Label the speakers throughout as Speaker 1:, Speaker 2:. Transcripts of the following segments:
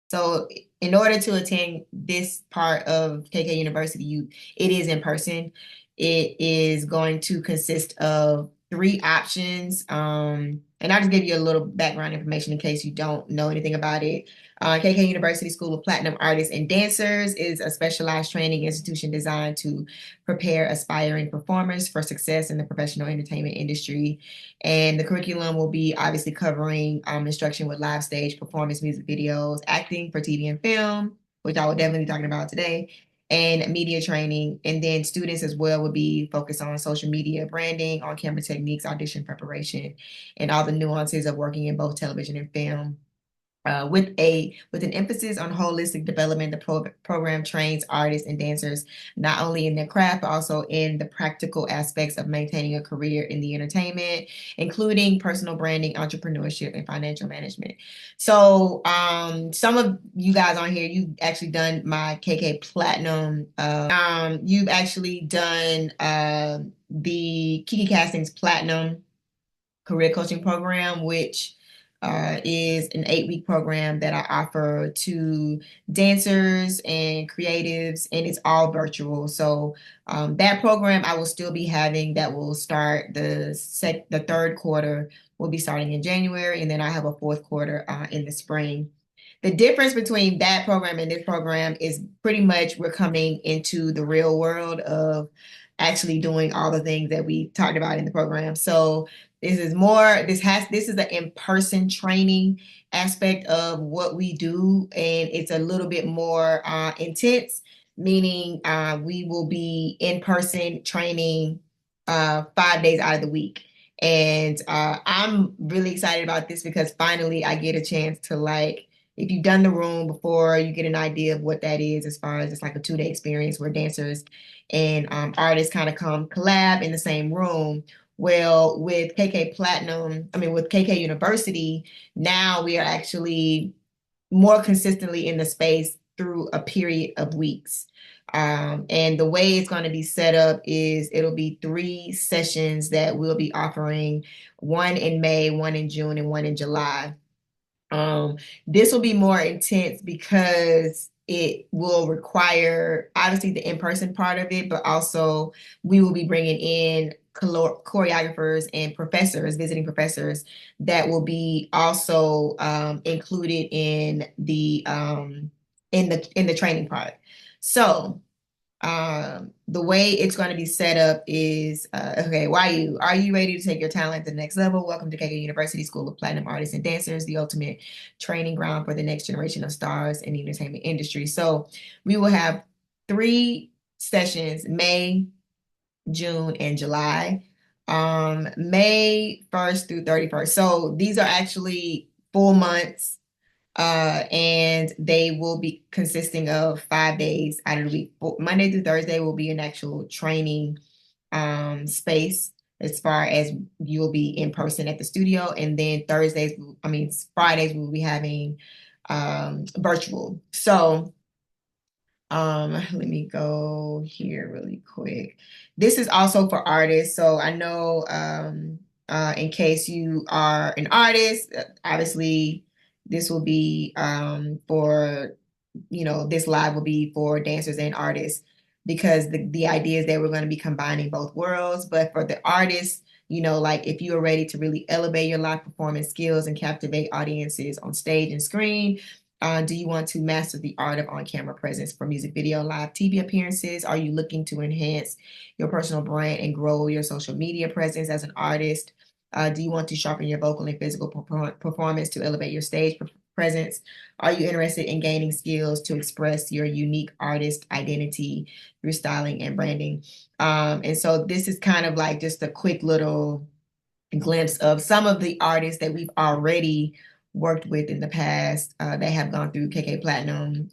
Speaker 1: So in order to attend this part of KK University, it is in person. It is going to consist of three options. And I'll just give you a little background information in case you don't know anything about it. KK University School of Platinum Artists and Dancers is a specialized training institution designed to prepare aspiring performers for success in the professional entertainment industry. And the curriculum will be obviously covering instruction with live stage performance, music videos, acting for TV and film, which I will definitely be talking about today, and media training. And then students as well will be focused on social media branding, on camera techniques, audition preparation, and all the nuances of working in both television and film. With an emphasis on holistic development, the program trains artists and dancers not only in their craft but also in the practical aspects of maintaining a career in the entertainment, including personal branding, entrepreneurship, and financial management. So, some of you guys on here, you've actually done my KK Platinum. You've actually done the Kiki Castings Platinum career coaching program, which is an 8-week program that I offer to dancers and creatives, and it's all virtual. So that program I will still be having. That will start the third quarter. Will be starting in January, and then I have a fourth quarter in the spring. The difference between that program and this program is pretty much we're coming into the real world of actually doing all the things that we talked about in the program. So this is the in-person training aspect of what we do, and it's a little bit more intense, meaning we will be in person training 5 days out of the week. And I'm really excited about this because finally I get a chance to, like, if you've done the room before, you get an idea of what that is as far as it's like a 2-day experience where dancers and artists kind of come collab in the same room. Well, with with KK University, now we are actually more consistently in the space through a period of weeks. And the way it's going to be set up is it'll be 3 sessions that we'll be offering, one in May, one in June, and one in July. Um, this will be more intense because it will require obviously the in-person part of it, but also we will be bringing in choreographers and professors, visiting professors that will be also included in the training part. So the way it's going to be set up is okay. Are you ready to take your talent to the next level? Welcome to KK University School of Platinum Artists and Dancers, the ultimate training ground for the next generation of stars in the entertainment industry. So we will have 3 sessions: May, June, and July. May 1st through 31st. So these are actually full months, and they will be consisting of 5 days out of the week. Monday through Thursday will be an actual training space as far as you'll be in person at the studio. And then Fridays, we'll be having virtual. So let me go here really quick. This is also for artists. So I know in case you are an artist, obviously this will be this live will be for dancers and artists because the idea is that we're going to be combining both worlds. But for the artists, like if you are ready to really elevate your live performance skills and captivate audiences on stage and screen, do you want to master the art of on-camera presence for music video, live TV appearances? Are you looking to enhance your personal brand and grow your social media presence as an artist? Do you want to sharpen your vocal and physical performance to elevate your stage presence? Are you interested in gaining skills to express your unique artist identity through styling and branding? And so this is kind of like just a quick little glimpse of some of the artists that we've already worked with in the past. They have gone through KK Platinum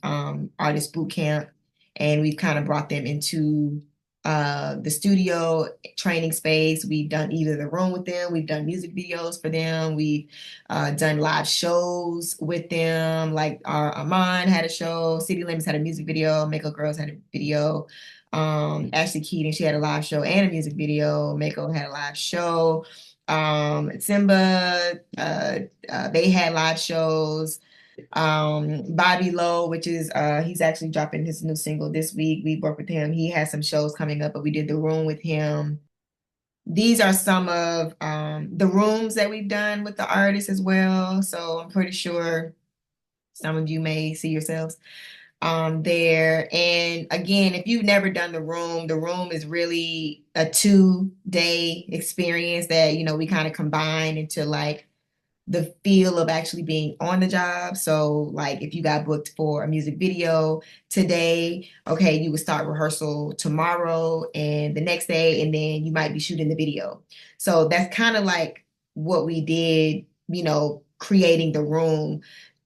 Speaker 1: Artist Boot Camp, and we've kind of brought them into the studio training space. We've done either the room with them, we've done music videos for them, we've done live shows with them. Like our Armand had a show, City Limits had a music video, Mako Girls had a video. Ashley Keaton, she had a live show and a music video. Mako had a live show. Simba, they had live shows. Bobby Lowe, which is he's actually dropping his new single this week. We worked with him. He has some shows coming up, but we did the room with him. These are some of the rooms that we've done with the artists as well. So I'm pretty sure some of you may see yourselves there. And again, if you've never done the room is really a 2-day experience that, we kind of combine into like the feel of actually being on the job. So like if you got booked for a music video today, okay, you would start rehearsal tomorrow and the next day, and then you might be shooting the video. So that's kind of like what we did, creating the room.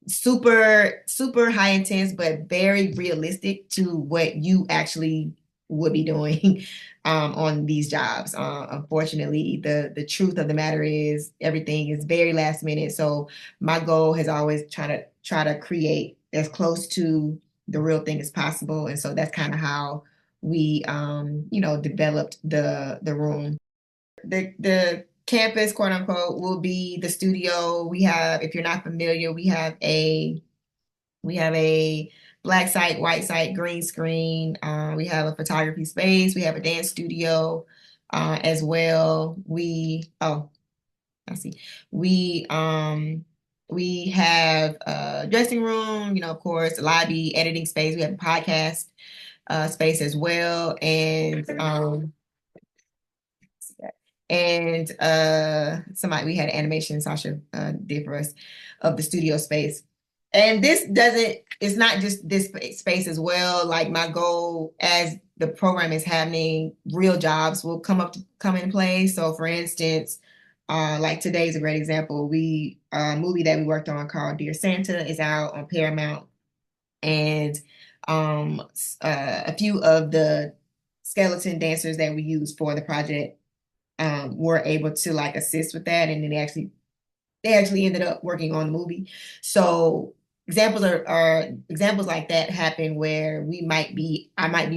Speaker 1: Super, super high intense, but very realistic to what you actually would be doing on these jobs. Unfortunately, the truth of the matter is everything is very last minute. So my goal has always try to create as close to the real thing as possible. And so that's kind of how we developed the room. The campus, quote unquote, will be the studio. We have, if you're not familiar, we have a black site, white site, green screen. We have a photography space. We have a dance studio as well. I see. We have a dressing room, of course, lobby, editing space. We have a podcast space as well, and somebody we had an animation Sasha did for us of the studio space. And this doesn't, it's not just this space as well. Like my goal as the program is happening, real jobs will come into play. So for instance, like today is a great example. A movie that we worked on called Dear Santa is out on Paramount. And a few of the skeleton dancers that we used for the project were able to like assist with that, and then they actually ended up working on the movie. So are examples like that happen where I might be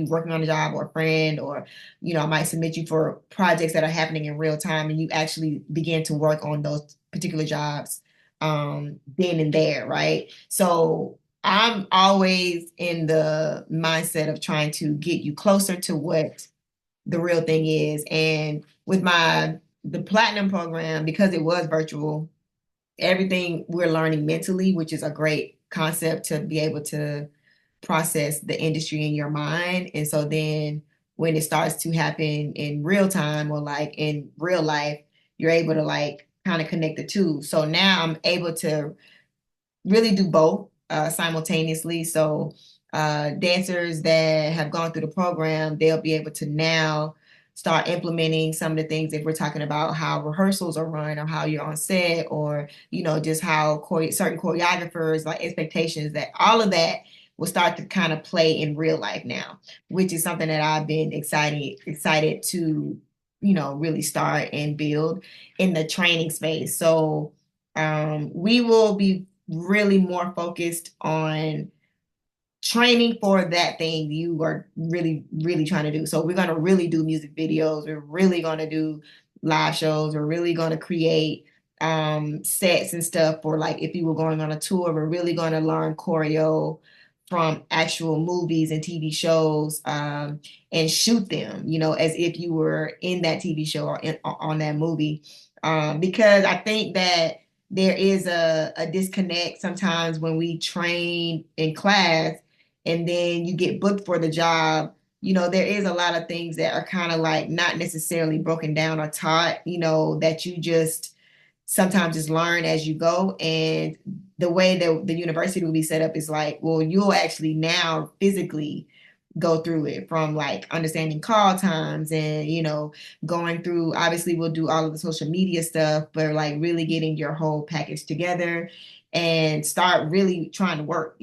Speaker 1: working on a job, or a friend, or I might submit you for projects that are happening in real time, and you actually begin to work on those particular jobs then and there, right? So I'm always in the mindset of trying to get you closer to what the real thing is. And with the platinum program, because it was virtual, everything we're learning mentally, which is a great concept to be able to process the industry in your mind. And so then when it starts to happen in real time or like in real life, you're able to like kind of connect the two. So now I'm able to really do both simultaneously. So dancers that have gone through the program, they'll be able to now start implementing some of the things if we're talking about how rehearsals are run or how you're on set, or just how certain choreographers like expectations, that all of that will start to kind of play in real life now, which is something that I've been excited to really start and build in the training space. So we will be really more focused on training for that thing you are really, really trying to do. So we're going to really do music videos. We're really going to do live shows. We're really going to create sets and stuff for like if you were going on a tour. We're really going to learn choreo from actual movies and TV shows and shoot them, as if you were in that TV show or on that movie. Because I think that there is a disconnect sometimes when we train in class and then you get booked for the job. There is a lot of things that are kind of like not necessarily broken down or taught, that you just sometimes just learn as you go. And the way that the university will be set up is like, well, you'll actually now physically go through it, from like understanding call times and going through, obviously we'll do all of the social media stuff, but like really getting your whole package together and start really trying to work.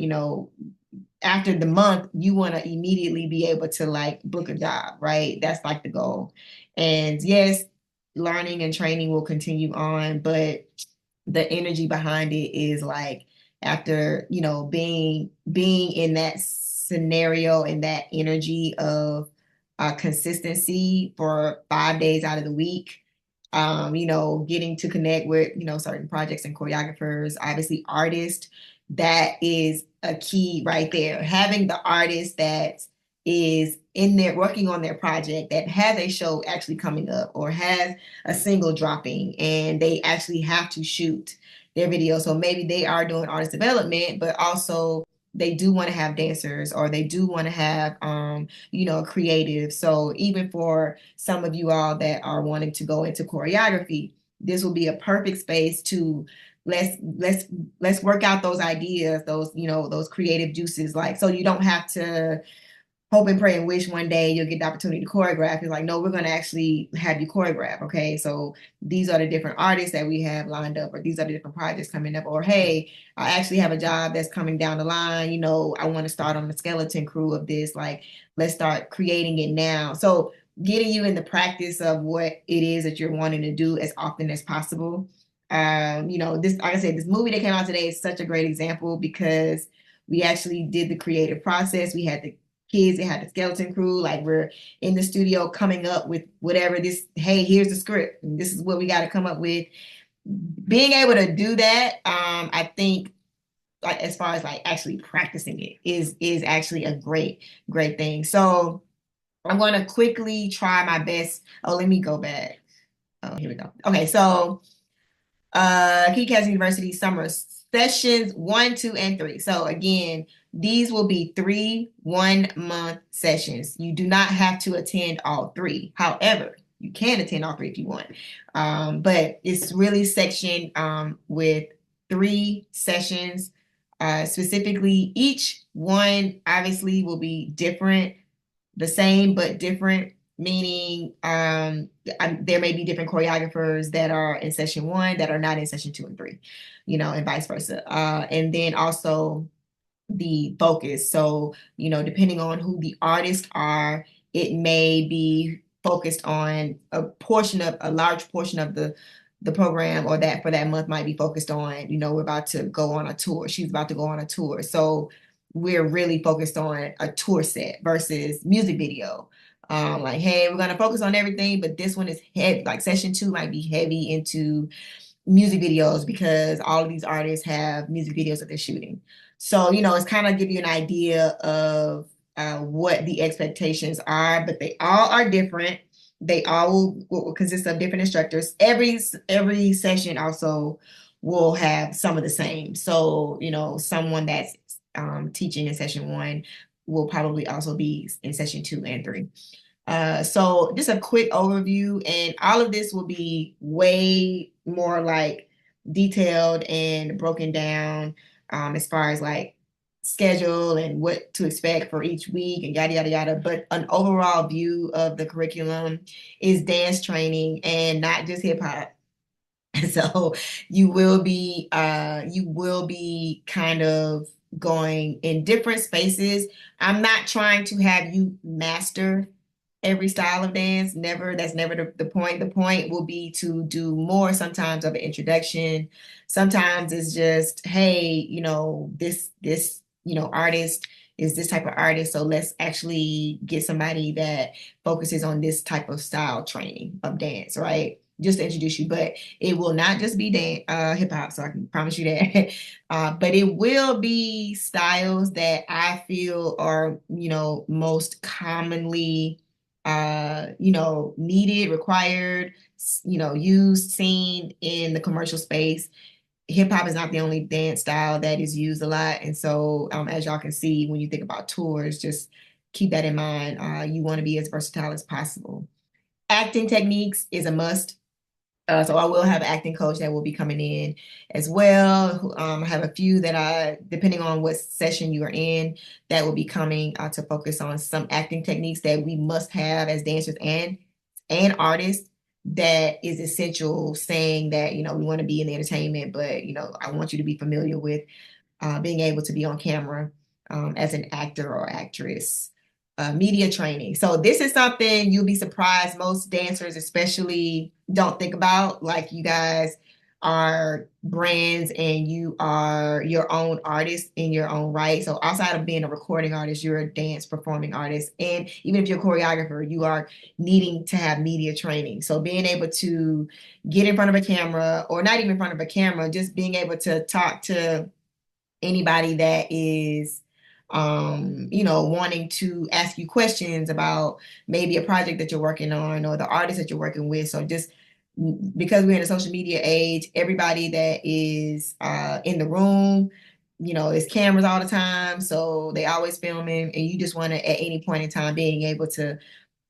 Speaker 1: After the month, you want to immediately be able to like book a job, right? That's like the goal. And yes, learning and training will continue on, but the energy behind it is like after, being in that scenario and that energy of consistency for 5 days out of the week, getting to connect with, certain projects and choreographers, obviously artists, That is a key right there. Having the artist that is in there working on their project, that has a show actually coming up or has a single dropping, and they actually have to shoot their video. So maybe they are doing artist development, but also they do want to have dancers, or they do want to have creative. So even for some of you all that are wanting to go into choreography, this will be a perfect space to let's work out those ideas, those creative juices, like, so you don't have to hope and pray and wish one day you'll get the opportunity to choreograph. It's like, no, we're going to actually have you choreograph. Okay. So these are the different artists that we have lined up, or these are the different projects coming up, or, hey, I actually have a job that's coming down the line. I want to start on the skeleton crew of this. Like, let's start creating it now. So getting you in the practice of what it is that you're wanting to do as often as possible. This, like I said, this movie that came out today is such a great example, because we actually did the creative process. We had the kids, they had the skeleton crew, like, we're in the studio coming up with whatever this, hey, here's the script, and this is what we got to come up with. Being able to do that, I think, like, as far as like actually practicing it is actually a great thing. So I'm going to quickly try my best. Oh, let me go back. Oh, here we go. Okay, so KeyCast University summer sessions 1, 2, and 3. So again, these will be 3 1-month sessions. You do not have to attend all 3. However, you can attend all 3 if you want. But it's really sectioned with 3 sessions. Specifically, each one obviously will be different, the same but different, meaning there may be different choreographers that are in session 1 that are not in session 2 and 3, and vice versa. And then also the focus. So, depending on who the artists are, it may be focused on a large portion of the program, or that for that month might be focused on, we're about to go on a tour. She's about to go on a tour. So we're really focused on a tour set versus music video. Like, hey, we're going to focus on everything, but this one is heavy. Like, session 2 might be heavy into music videos, because all of these artists have music videos that they're shooting. So, it's kind of give you an idea of what the expectations are, but they all are different. They all will consist of different instructors. Every session also will have some of the same. So, someone that's teaching in session 1 will probably also be in session 2 and 3. So just a quick overview, and all of this will be way more like detailed and broken down as far as like schedule and what to expect for each week and yada yada yada. But an overall view of the curriculum is dance training and not just hip hop. So you will be kind of going in different spaces. I'm not trying to have you master every style of dance. Never. That's never the point. The point will be to do more sometimes of an introduction. Sometimes it's just, hey, this artist is this type of artist. So let's actually get somebody that focuses on this type of style training of dance, right? Just to introduce you, but it will not just be hip hop. So I can promise you that. But it will be styles that I feel are, most commonly needed, required, used, seen in the commercial space. Hip hop is not the only dance style that is used a lot. And so, as y'all can see, when you think about tours, just keep that in mind. You want to be as versatile as possible. Acting techniques is a must. So I will have an acting coach that will be coming in as well. I have a few that depending on what session you are in, that will be coming to focus on some acting techniques that we must have as dancers and artists. That is essential, saying that, we want to be in the entertainment, but, I want you to be familiar with being able to be on camera as an actor or actress. Media training. So this is something you'll be surprised most dancers especially don't think about. Like, you guys are brands and you are your own artist in your own right. So outside of being a recording artist, you're a dance performing artist. And even if you're a choreographer, you are needing to have media training. So being able to get in front of a camera, or not even in front of a camera, just being able to talk to anybody that is wanting to ask you questions about maybe a project that you're working on or the artist that you're working with. So just because we're in a social media age, everybody that is in the room, it's cameras all the time. So they always filming, and you just want to, at any point in time, being able to,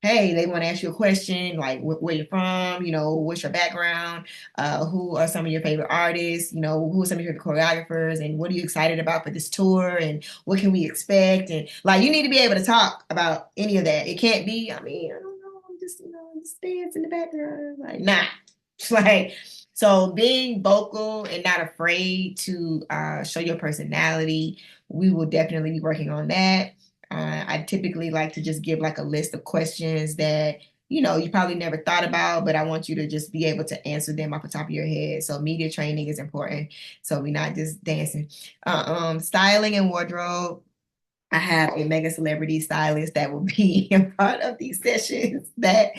Speaker 1: hey, they want to ask you a question like where you're from, what's your background, who are some of your favorite artists, who are some of your favorite choreographers, and what are you excited about for this tour, and what can we expect? And like, you need to be able to talk about any of that. It can't be, I mean, I don't know, I'm just, just dance in the background. Like, nah. Like, so being vocal and not afraid to show your personality, we will definitely be working on that. I typically like to just give like a list of questions that, you probably never thought about, but I want you to just be able to answer them off the top of your head. So media training is important. So we're not just dancing. Styling and wardrobe. I have a mega celebrity stylist that will be a part of these sessions that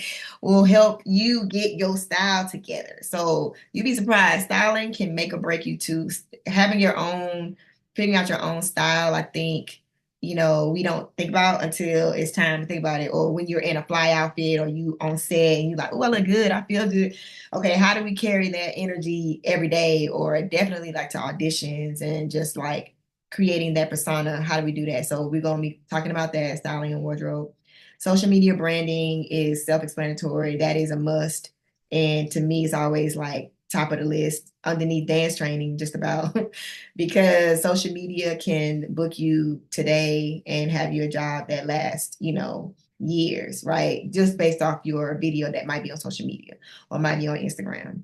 Speaker 1: will help you get your style together. So you'd be surprised. Styling can make or break you too. Having your own, figuring out your own style, I think, we don't think about until it's time to think about it. Or when you're in a fly outfit or you on set and you're like, oh, I look good. I feel good. Okay, how do we carry that energy every day? Or definitely like to auditions and just like creating that persona. How do we do that? So we're going to be talking about that, styling and wardrobe. Social media branding is self-explanatory. That is a must. And to me, it's always like top of the list underneath dance training, just about, because social media can book you today and have you a job that lasts, years, right? Just based off your video that might be on social media or might be on Instagram.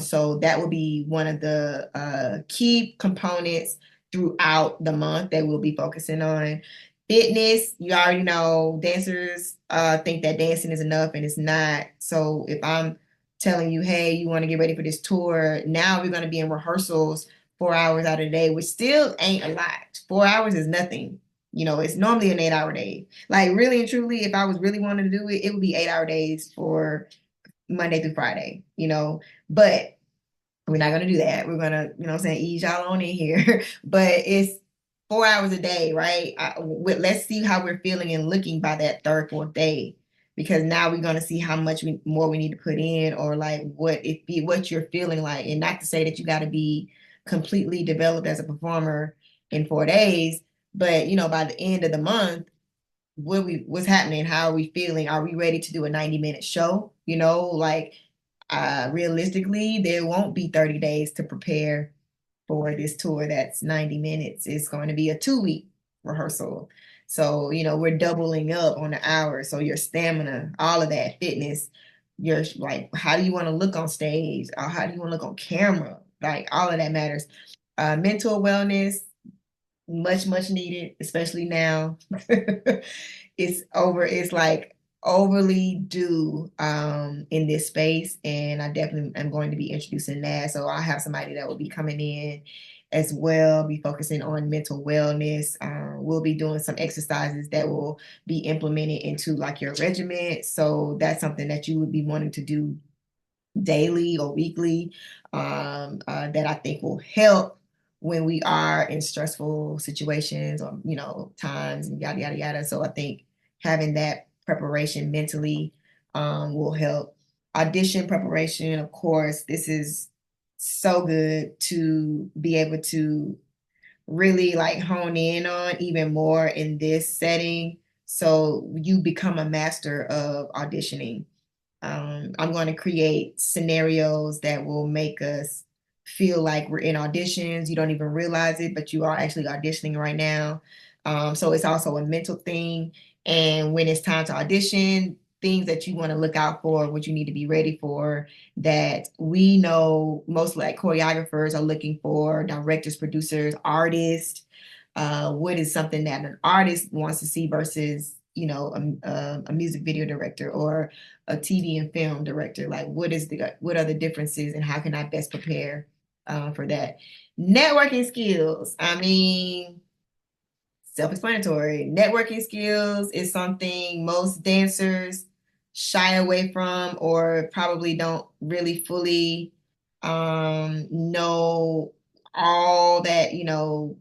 Speaker 1: So that will be one of the key components throughout the month that we'll be focusing on. Fitness, you already know, dancers think that dancing is enough, and it's not. So if I'm telling you, hey, you want to get ready for this tour, now we're going to be in rehearsals 4 hours out of the day, which still ain't a lot. 4 hours is nothing. It's normally an 8 hour day. Like, really and truly, if I was really wanting to do it, it would be 8 hour days for Monday through Friday, but we're not going to do that. We're going to, ease y'all on in here. But it's 4 hours a day, right? Let's see how we're feeling and looking by that third, fourth day. Because now we're going to see how much more we need to put in, or like what you're feeling like. And not to say that you got to be completely developed as a performer in 4 days, but by the end of the month, what's happening? How are we feeling? Are we ready to do a 90-minute show? Like, realistically, there won't be 30 days to prepare for this tour that's 90 minutes. It's going to be a 2 week rehearsal. So, we're doubling up on the hours. So your stamina, all of that, fitness, your like, how do you want to look on stage? Or how do you want to look on camera? Like, all of that matters. Mental wellness, much, much needed, especially now. It's like overly due in this space, and I definitely am going to be introducing that. So I'll have somebody that will be coming in as well, be focusing on mental wellness. We'll be doing some exercises that will be implemented into like your regimen. So that's something that you would be wanting to do daily or weekly, that I think will help when we are in stressful situations or, times and yada, yada, yada. So I think having that preparation mentally will help. Audition preparation, of course, this is so good to be able to really like hone in on even more in this setting. So you become a master of auditioning. I'm going to create scenarios that will make us feel like we're in auditions. You don't even realize it, but you are actually auditioning right now. So it's also a mental thing. And when it's time to audition, things that you want to look out for, what you need to be ready for, that we know most like choreographers are looking for, directors, producers, artists. What is something that an artist wants to see versus, a music video director or a TV and film director? Like, what are the differences, and how can I best prepare for that? Networking skills. I mean, self-explanatory. Networking skills is something most dancers shy away from, or probably don't really fully know all that,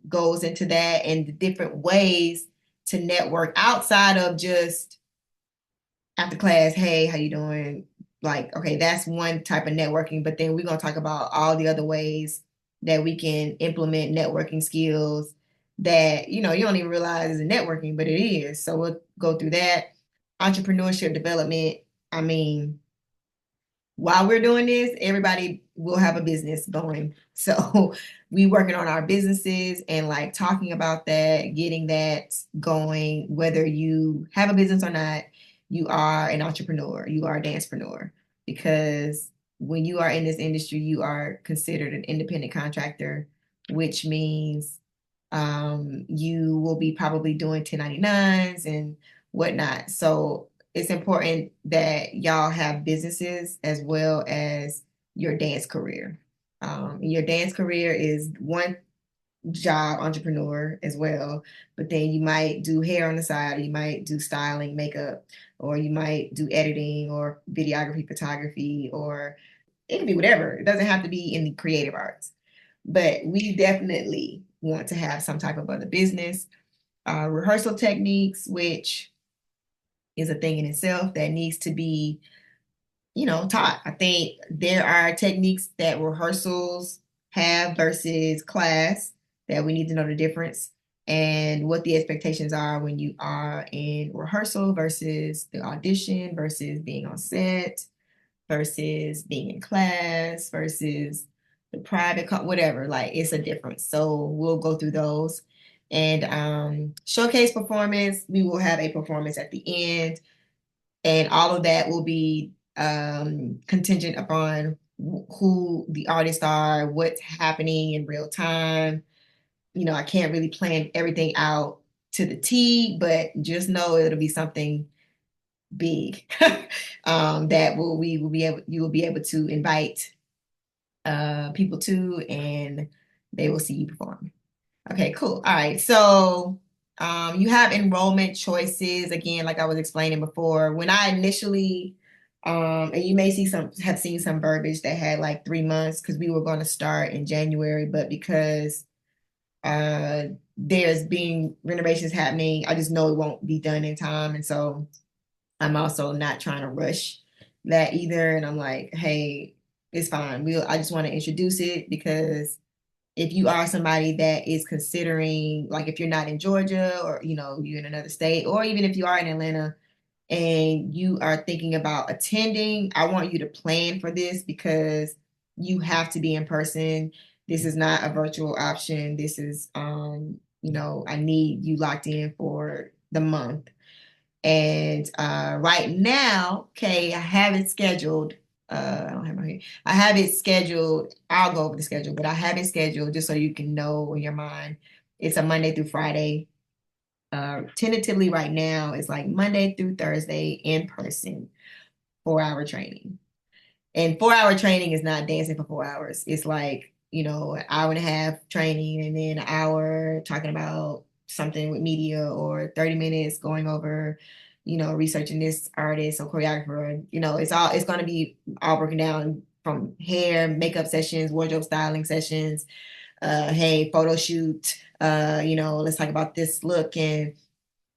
Speaker 1: goes into that and the different ways to network outside of just after class, hey, how you doing? Like, okay, that's one type of networking, but then we're going to talk about all the other ways that we can implement networking skills that, you don't even realize is networking, but it is. So we'll go through that. Entrepreneurship development. I mean, while we're doing this, everybody will have a business going. So we working on our businesses and like talking about that, getting that going, whether you have a business or not, you are an entrepreneur, you are a dancepreneur, because when you are in this industry, you are considered an independent contractor, which means you will be probably doing 1099s and whatnot. So it's important that y'all have businesses as well as your dance career. Your dance career is one job entrepreneur as well, but then you might do hair on the side, or you might do styling, makeup, or you might do editing or videography, photography, or it can be whatever. It doesn't have to be in the creative arts, but we definitely want to have some type of other business. Rehearsal techniques, which is a thing in itself that needs to be, taught. I think there are techniques that rehearsals have versus class that we need to know the difference and what the expectations are when you are in rehearsal versus the audition versus being on set versus being in class versus the private, whatever. Like it's a difference. So we'll go through those. And showcase performance, we will have a performance at the end, and all of that will be contingent upon who the artists are, what's happening in real time. I can't really plan everything out to the T, but just know it'll be something big that we will be able you will be able to invite people to, and they will see you perform. Okay, cool. All right. So you have enrollment choices again, like I was explaining before. When I initially, and you may have seen some verbiage that had like 3 months because we were going to start in January, but because uh, there's being renovations happening, I just know it won't be done in time, and so I'm also not trying to rush that either. And I'm like, hey, it's fine. I just want to introduce it because if you are somebody that is considering, like if you're not in Georgia or, you're in another state, or even if you are in Atlanta and you are thinking about attending, I want you to plan for this because you have to be in person. This is not a virtual option. This is, I need you locked in for the month. And right now, okay, I have it scheduled. I don't have my here. I have it scheduled. I'll go over the schedule, but I have it scheduled just so you can know in your mind. It's a Monday through Friday. Tentatively right now, it's like Monday through Thursday in person, 4-hour training. And 4-hour training is not dancing for 4 hours. It's like, an hour and a half training and then an hour talking about something with media, or 30 minutes going over, researching this artist or choreographer. It's going to be all broken down from hair, makeup sessions, wardrobe styling sessions. Hey, photo shoot, let's talk about this look, and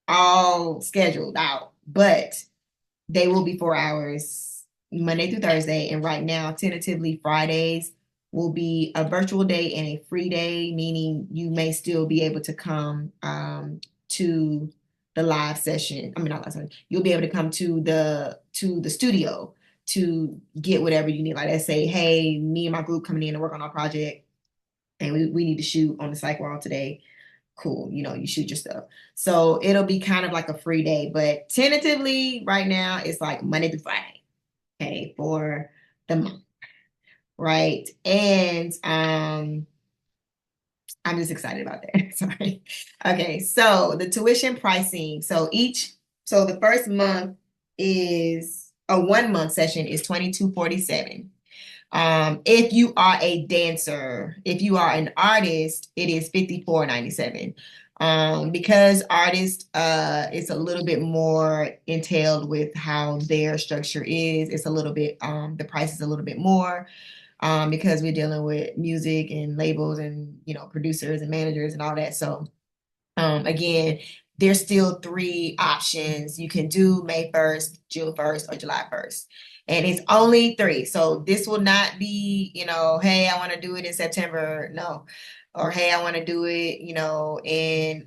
Speaker 1: all scheduled out. But they will be 4 hours Monday through Thursday. And right now, tentatively, Fridays will be a virtual day and a free day, meaning you may still be able to come to the live session. I mean, not live session. You'll be able to come to the studio to get whatever you need. Like, let's say, hey, me and my group coming in to work on our project, and we need to shoot on the psych wall today. Cool, you shoot your stuff. So it'll be kind of like a free day, but tentatively right now it's like Monday through Friday, okay, for the month, right? And I'm just excited about that. Sorry. Okay, so the tuition pricing. So the first month is a 1 month session is $22.47. If you are a dancer, if you are an artist, it is $54.97. Because artist, it's a little bit more entailed with how their structure is. It's a little bit, the price is a little bit more. because we're dealing with music and labels and, producers and managers and all that. So again, there's still three options. You can do May 1st, June 1st, or July 1st. And it's only three. So this will not be, hey, I want to do it in September. No. Or hey, I want to do it, in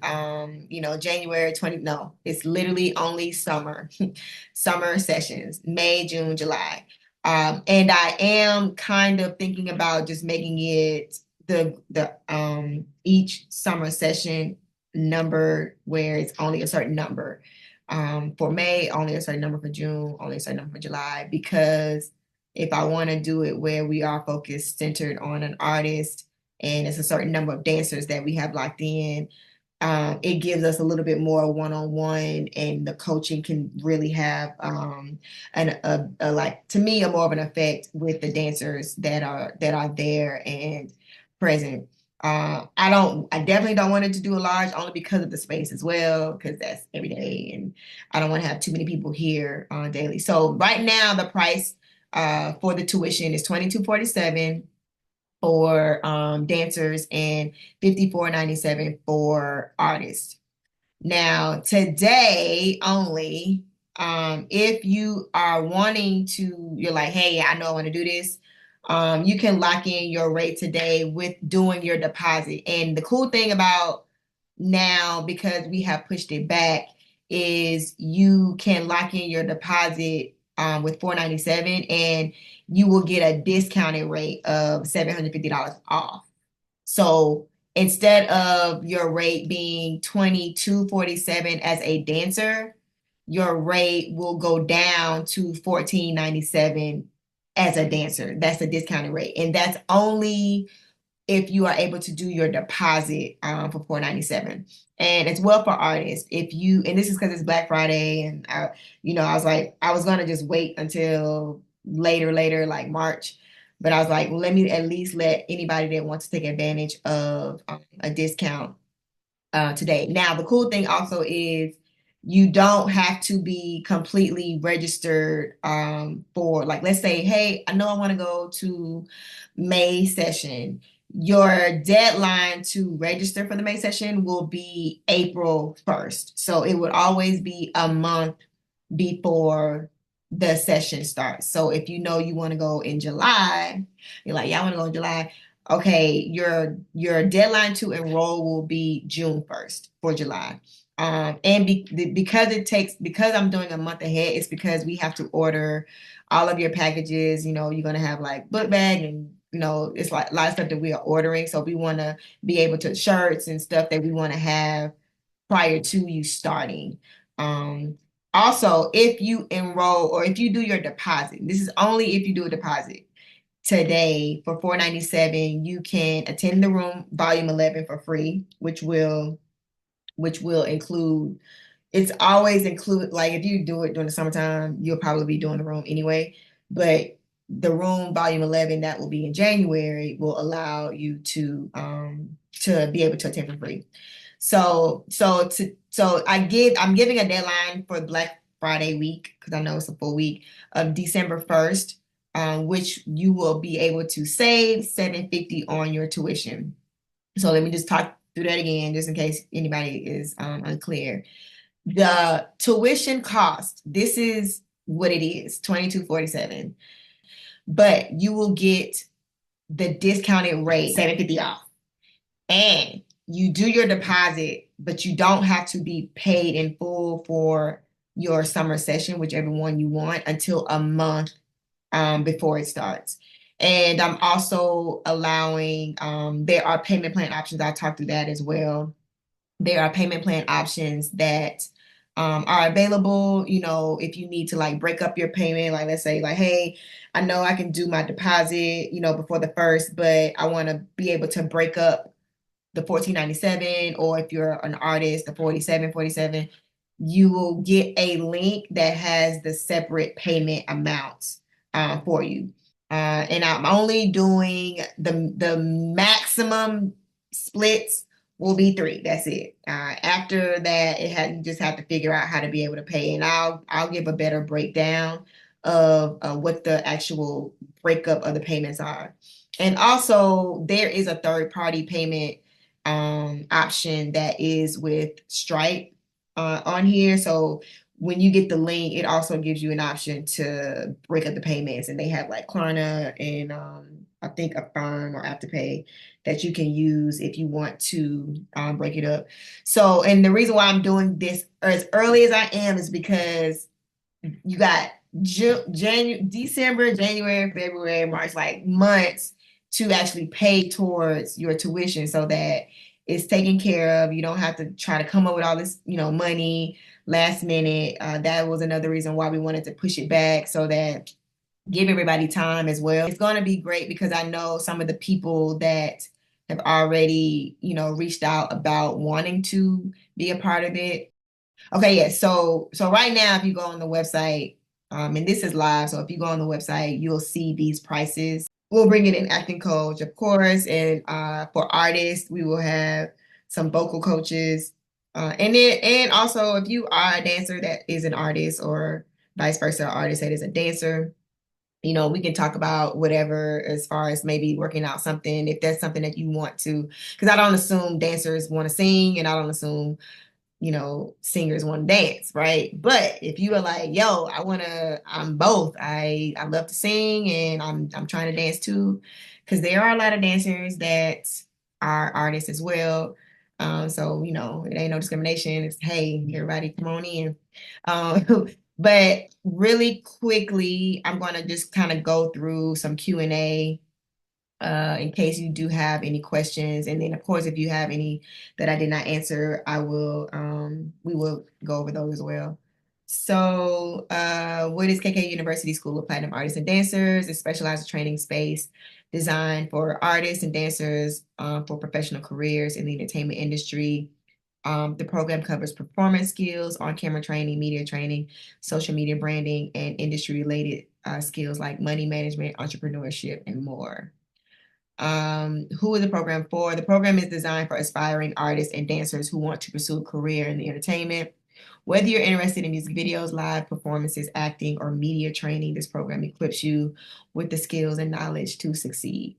Speaker 1: January 20. No, it's literally only summer, summer sessions, May, June, July. And I am kind of thinking about just making it the each summer session number where it's only a certain number. For May, only a certain number for June, only a certain number for July, because if I want to do it where we are focused, centered on an artist, and it's a certain number of dancers that we have locked in, it gives us a little bit more one-on-one, and the coaching can really have like, to me, a more of an effect with the dancers that are there and present. I definitely don't want it to do a large, only because of the space as well, because that's every day, and I don't want to have too many people here daily. So right now, the price for the tuition is $22.47 for dancers and $54.97 for artists. Now, today only, if you are wanting to, you're like, hey, I know I want to do this. You can lock in your rate today with doing your deposit. And the cool thing about now, because we have pushed it back, is you can lock in your deposit with $497, and you will get a discounted rate of $750 off. So instead of your rate being $22.47 as a dancer, your rate will go down to $14.97 as a dancer. That's a discounted rate. And that's only if you are able to do your deposit for $497. And it's well for artists. And this is because it's Black Friday, and I was like, I was gonna just wait until later, like March. But I was like, well, let me at least let anybody that wants to take advantage of a discount today. Now, the cool thing also is you don't have to be completely registered for, like, let's say, hey, I know I want to go to May session. Your deadline to register for the May session will be April 1st. So it would always be a month before the session starts. So if you know you want to go in July, you're like, yeah, I want to go in July. Okay, your deadline to enroll will be June 1st for July. Because I'm doing a month ahead, it's because we have to order all of your packages. You're gonna have like book bag, and it's like a lot of stuff that we are ordering. So we want to be able to shirts and stuff that we want to have prior to you starting. Um, Also, if you enroll or if you do your deposit, this is only if you do a deposit today for $497, you can attend the room volume 11 for free, which will include, it's always include, like if you do it during the summertime, you'll probably be doing the room anyway. But the room volume 11 that will be in January will allow you to be able to attend for free. I'm giving a deadline for Black Friday week, because I know it's a full week, of December 1st, which you will be able to save $750 on your tuition. So let me just talk through that again, just in case anybody is unclear. The tuition cost, this is what it is, $22.47, but you will get the discounted rate, $750 off. And you do your deposit, but you don't have to be paid in full for your summer session, whichever one you want, until a month before it starts. And I'm also allowing, there are payment plan options. I'll talk through that as well. There are payment plan options that are available, if you need to like break up your payment, like let's say like, hey, I know I can do my deposit, before the first, but I want to be able to break up the $14.97, or if you're an artist, the $47.47, you will get a link that has the separate payment amounts for you. And I'm only doing the maximum splits will be three. That's it. After that, you just have to figure out how to be able to pay. And I'll give a better breakdown of what the actual breakup of the payments are. And also, there is a third party payment option that is with Stripe on here. So when you get the link, it also gives you an option to break up the payments. And they have like Klarna and I think Affirm or Afterpay that you can use if you want to break it up. So, and the reason why I'm doing this as early as I am is because you got December, January, February, March, like months to actually pay towards your tuition so that it's taken care of. You don't have to try to come up with all this, money last minute. That was another reason why we wanted to push it back so that give everybody time as well. It's going to be great because I know some of the people that have already, reached out about wanting to be a part of it. Okay, yeah. So right now, if you go on the website, and this is live, so if you go on the website, you'll see these prices. We'll bring in an acting coach, of course, and for artists, we will have some vocal coaches, and also if you are a dancer that is an artist, or vice versa, an artist that is a dancer, we can talk about whatever as far as maybe working out something if that's something that you want to, because I don't assume dancers want to sing, and I don't assume singers want to dance, right? But if you are like, yo, I'm both. I love to sing and I'm trying to dance too, because there are a lot of dancers that are artists as well. So it ain't no discrimination. It's hey, everybody, come on in. But really quickly, I'm gonna just kind of go through some Q&A in case you do have any questions. And then of course, if you have any that I did not answer, we will go over those as well. So what is KK University School of Platinum Artists and Dancers? It's specialized training space designed for artists and dancers for professional careers in the entertainment industry. The program covers performance skills, on-camera training, media training, social media branding, and industry-related skills like money management, entrepreneurship, and more. Who is the program for? The program is designed for aspiring artists and dancers who want to pursue a career in the entertainment. Whether you're interested in music videos, live performances, acting, or media training, this program equips you with the skills and knowledge to succeed.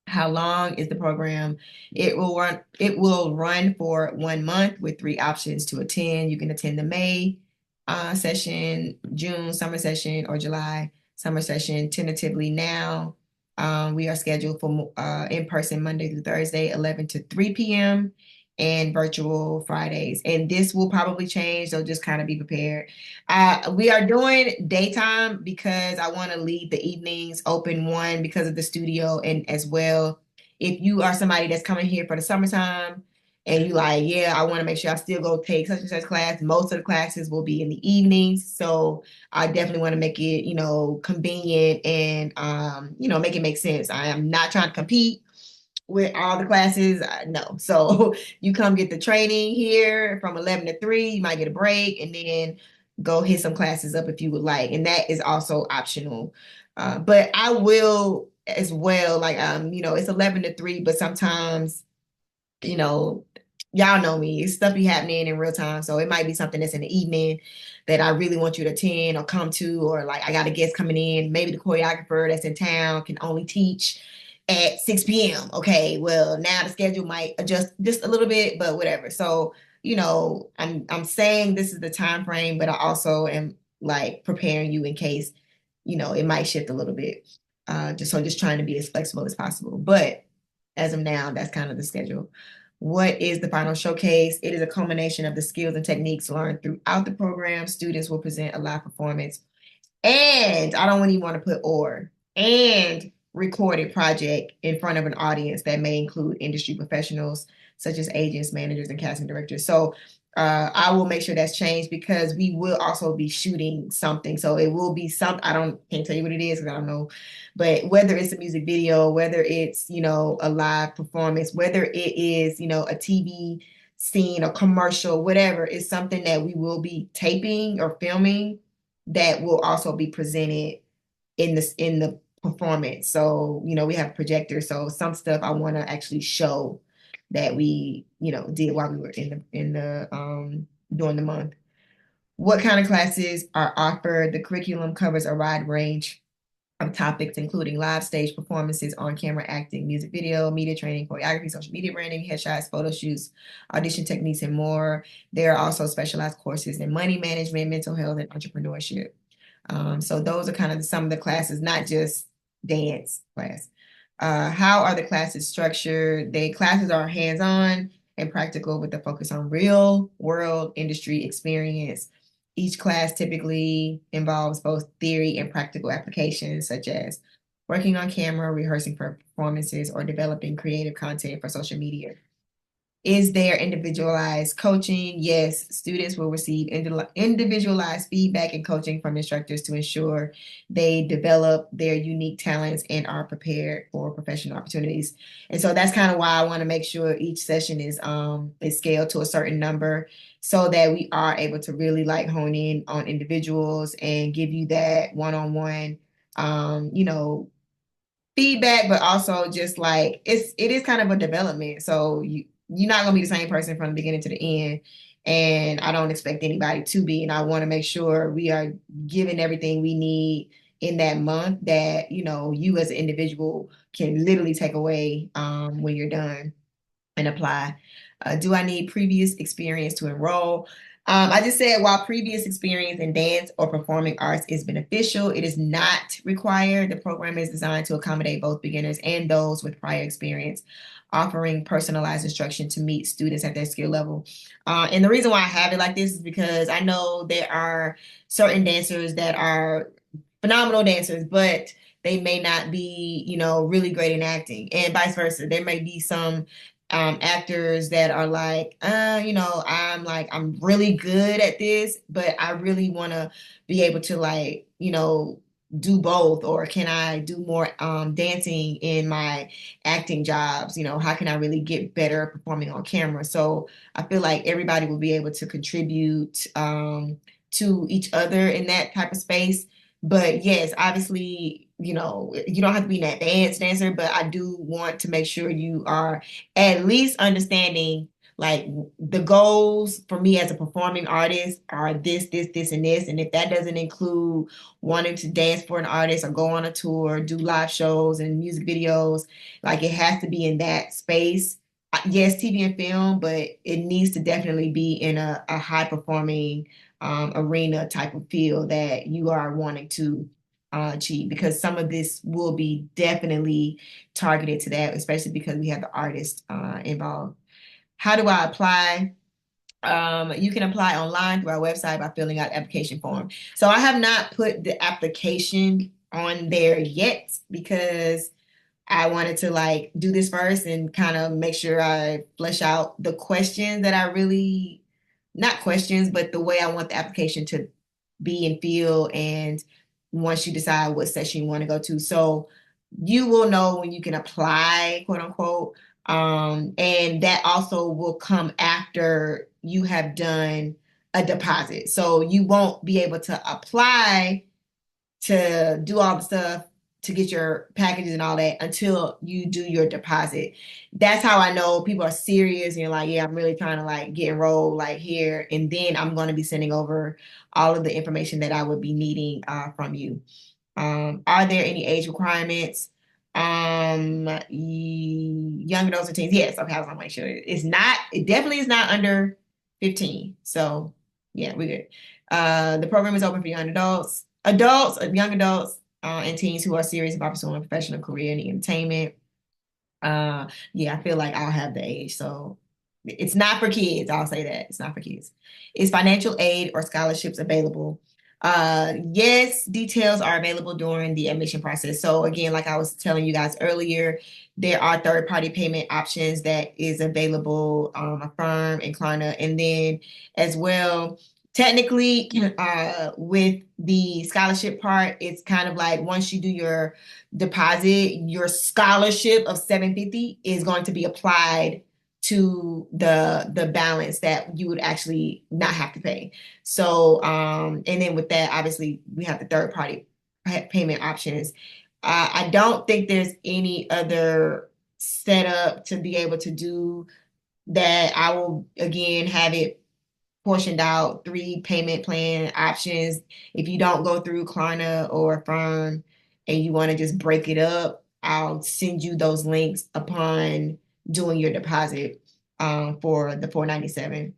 Speaker 1: How long is the program? It will run for 1 month with 3 options to attend. You can attend the May session, June summer session, or July summer session. Tentatively now, we are scheduled for in-person Monday through Thursday, 11 to 3 p.m. and virtual Fridays. And this will probably change, so just kind of be prepared. We are doing daytime because I want to leave the evenings open, one, because of the studio, and as well, if you are somebody that's coming here for the summertime and you like, yeah, I want to make sure I still go take such and such class, most of the classes will be in the evenings. So I definitely want to make it, convenient and, make it make sense. I am not trying to compete with all the classes. No. So you come get the training here from 11 to 3. You might get a break and then go hit some classes up if you would like. And that is also optional. But I will as well, like, it's 11 to 3, but sometimes, you know, y'all know me, stuff be happening in real time. So it might be something that's in the evening that I really want you to attend or come to, or like I got a guest coming in. Maybe the choreographer that's in town can only teach at 6 p.m. Okay, well, now the schedule might adjust just a little bit, but whatever. So, I'm saying this is the time frame, but I also am like preparing you in case, it might shift a little bit. Just trying to be as flexible as possible. But as of now, that's kind of the schedule. What is the final showcase? It is a culmination of the skills and techniques learned throughout the program. Students will present a live performance, and I don't even want to put and recorded project in front of an audience that may include industry professionals such as agents, managers, and casting directors. So I will make sure that's changed because we will also be shooting something. So it will be can't tell you what it is because I don't know. But whether it's a music video, whether it's, a live performance, whether it is, a TV scene, a commercial, whatever, is something that we will be taping or filming that will also be presented in the performance. So, we have projectors. So some stuff I want to actually show that we, did while we were in the during the month. What kind of classes are offered? The curriculum covers a wide range of topics, including live stage performances, on-camera acting, music video, media training, choreography, social media branding, headshots, photo shoots, audition techniques, and more. There are also specialized courses in money management, mental health, and entrepreneurship. So those are kind of some of the classes, not just dance class. How are the classes structured? The classes are hands-on and practical with a focus on real world industry experience. Each class typically involves both theory and practical applications, such as working on camera, rehearsing for performances, or developing creative content for social media. Is there individualized coaching? Yes, students will receive individualized feedback and coaching from instructors to ensure they develop their unique talents and are prepared for professional opportunities. And so that's kind of why I want to make sure each session is scaled to a certain number so that we are able to really like hone in on individuals and give you that one-on-one you know, feedback, but also just like it is kind of a development. So you're not gonna be the same person from the beginning to the end. And I don't expect anybody to be. And I want to make sure we are giving everything we need in that month that, you as an individual can literally take away when you're done and apply. Do I need previous experience to enroll? I just said while previous experience in dance or performing arts is beneficial, it is not required. The program is designed to accommodate both beginners and those with prior experience, offering personalized instruction to meet students at their skill level. And the reason why I have it like this is because I know there are certain dancers that are phenomenal dancers, but they may not be, really great in acting, and vice versa. There may be some actors that are like, I'm really good at this, but I really want to be able to like, do both, or can I do more dancing in my acting jobs? How can I really get better performing on camera? So I feel like everybody will be able to contribute to each other in that type of space. But yes, obviously, you don't have to be an advanced dancer, but I do want to make sure you are at least understanding like the goals for me as a performing artist are this, and this. And if that doesn't include wanting to dance for an artist or go on a tour, do live shows and music videos, like it has to be in that space. Yes, TV and film, but it needs to definitely be in a high performing arena type of field that you are wanting to achieve, because some of this will be definitely targeted to that, especially because we have the artist involved. How do I apply? You can apply online through our website by filling out the application form. So I have not put the application on there yet because I wanted to like do this first and kind of make sure I flesh out the questions that I really, not questions, but the way I want the application to be and feel. And once you decide what session you want to go to, so you will know when you can apply, quote unquote. And that also will come after you have done a deposit. So you won't be able to apply to do all the stuff to get your packages and all that until you do your deposit. That's how I know people are serious and you're like, yeah, I'm really trying to like get enrolled like here. And then I'm going to be sending over all of the information that I would be needing from you. Are there any age requirements? Young adults and teens. Yes. Okay. I was gonna make sure it's not, it definitely is not under 15. So yeah, we're good. The program is open for young adults, and teens who are serious about pursuing a professional career in entertainment. Yeah, I feel like I'll have the age. So it's not for kids. I'll say that. It's not for kids. Is financial aid or scholarships available? Yes, details are available during the admission process. So again, like I was telling you guys earlier, there are third-party payment options that is available, Affirm and Klarna. And then as well, technically, with the scholarship part, it's kind of like once you do your deposit, your scholarship of 750 is going to be applied to the balance that you would actually not have to pay. So and then with that, obviously we have the third party payment options. I don't think there's any other setup to be able to do that. I will again have it portioned out 3 payment plan options. If you don't go through Klarna or Affirm and you want to just break it up, I'll send you those links upon doing your deposit for the $497.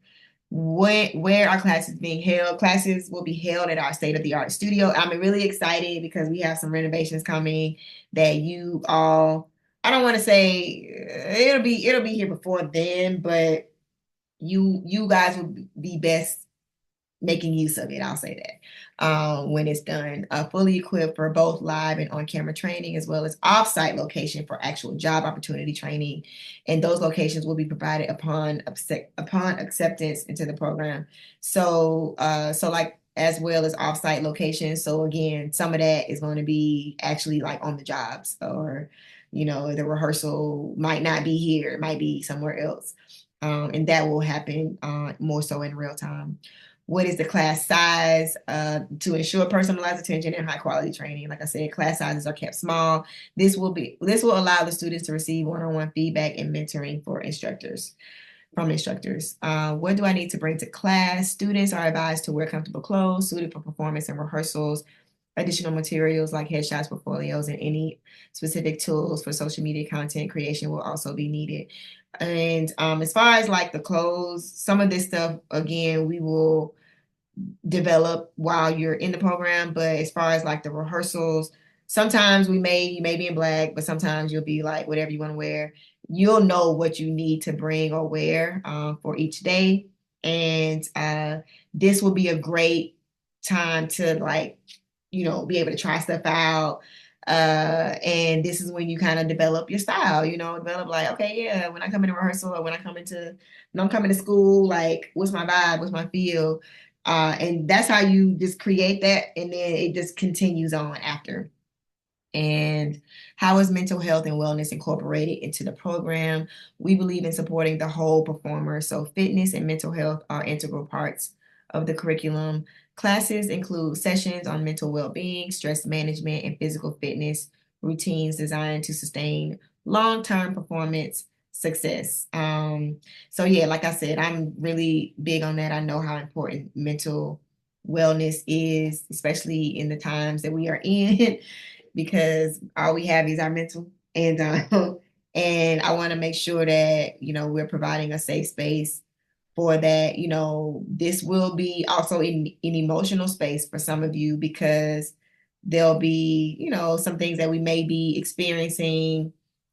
Speaker 1: Where are classes being held? Classes will be held at our state-of-the-art studio. I'm really excited because we have some renovations coming that you all, I don't want to say it'll be here before then, but you guys will be best making use of it. I'll say that when it's done, fully equipped for both live and on-camera training, as well as off-site location for actual job opportunity training. And those locations will be provided upon acceptance into the program. So, like as well as off-site locations. So again, some of that is going to be actually like on the jobs, or the rehearsal might not be here, it might be somewhere else. And that will happen more so in real time. What is the class size to ensure personalized attention and high quality training? Like I said, class sizes are kept small. This will allow the students to receive one-on-one feedback and mentoring from instructors. What do I need to bring to class? Students are advised to wear comfortable clothes suited for performance and rehearsals. Additional materials like headshots, portfolios, and any specific tools for social media content creation will also be needed. And as far as like the clothes, some of this stuff, again, we will develop while you're in the program. But as far as like the rehearsals, sometimes you may be in black, but sometimes you'll be like whatever you want to wear. You'll know what you need to bring or wear for each day. And this will be a great time to like, be able to try stuff out. And this is when you kind of develop your style, develop like, okay, yeah, when I come into rehearsal or when I'm coming to school, like, what's my vibe? What's my feel? And that's how you just create that. And then it just continues on after. And how is mental health and wellness incorporated into the program? We believe in supporting the whole performer. So fitness and mental health are integral parts of the curriculum. Classes include sessions on mental well-being, stress management, and physical fitness routines designed to sustain long-term performance success. So yeah, like I said, I'm really big on that. I know how important mental wellness is, especially in the times that we are in, because all we have is our mental. And and I want to make sure that we're providing a safe space for that. This will be also in an emotional space for some of you, because there'll be some things that we may be experiencing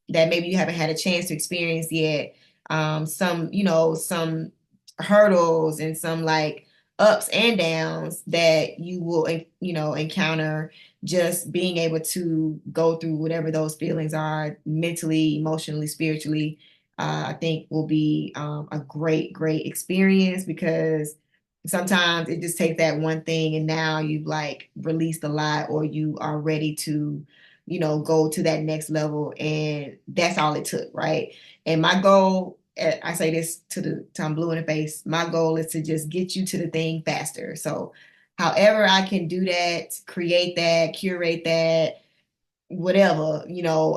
Speaker 1: that maybe you haven't had a chance to experience yet. Some hurdles and some like ups and downs that you will encounter, just being able to go through whatever those feelings are mentally, emotionally, spiritually. I think will be a great experience, because sometimes it just takes that one thing and now you've like released a lot, or you are ready to go to that next level, and that's all it took, right? And my goal, I say this to I'm blue in the face, my goal is to just get you to the thing faster. So however I can do that, create that, curate that, whatever,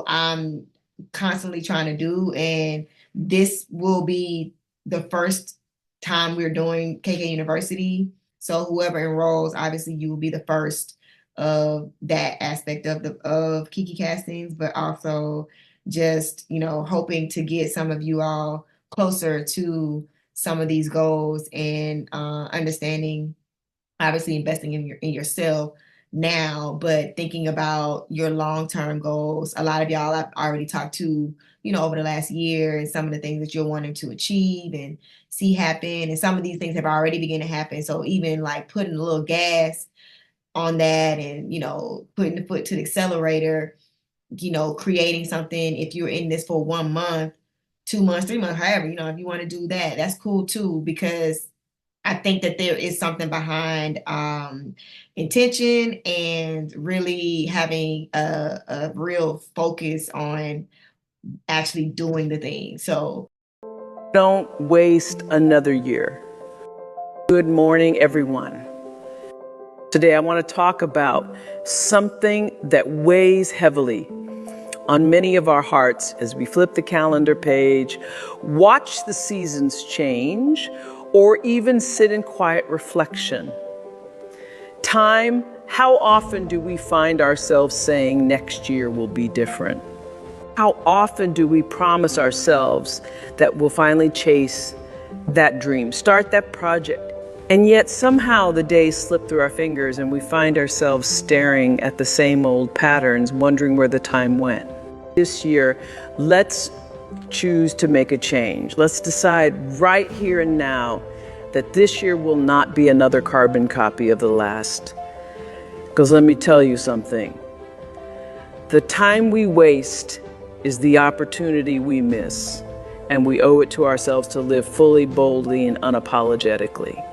Speaker 1: I'm constantly trying to do. And this will be the first time we're doing KK University. So whoever enrolls, obviously you will be the first of that aspect of Kiki Castings, but also just, hoping to get some of you all closer to some of these goals, and understanding, obviously investing in yourself now, but thinking about your long-term goals. A lot of y'all I've already talked to, over the last year, and some of the things that you're wanting to achieve and see happen. And some of these things have already begun to happen. So even like putting a little gas on that, and, putting the foot to the accelerator, creating something. If you're in this for 1 month, 2 months, 3 months, however, if you want to do that, that's cool too, because I think that there is something behind intention and really having a real focus on actually doing the thing. So
Speaker 2: don't waste another year. Good morning, everyone. Today I want to talk about something that weighs heavily on many of our hearts as we flip the calendar page, watch the seasons change, or even sit in quiet reflection. Time, how often do we find ourselves saying next year will be different? How often do we promise ourselves that we'll finally chase that dream, start that project, and yet somehow the days slip through our fingers and we find ourselves staring at the same old patterns, wondering where the time went? This year, let's choose to make a change. Let's decide right here and now that this year will not be another carbon copy of the last. Because let me tell you something. The time we waste is the opportunity we miss, and we owe it to ourselves to live fully, boldly, and unapologetically.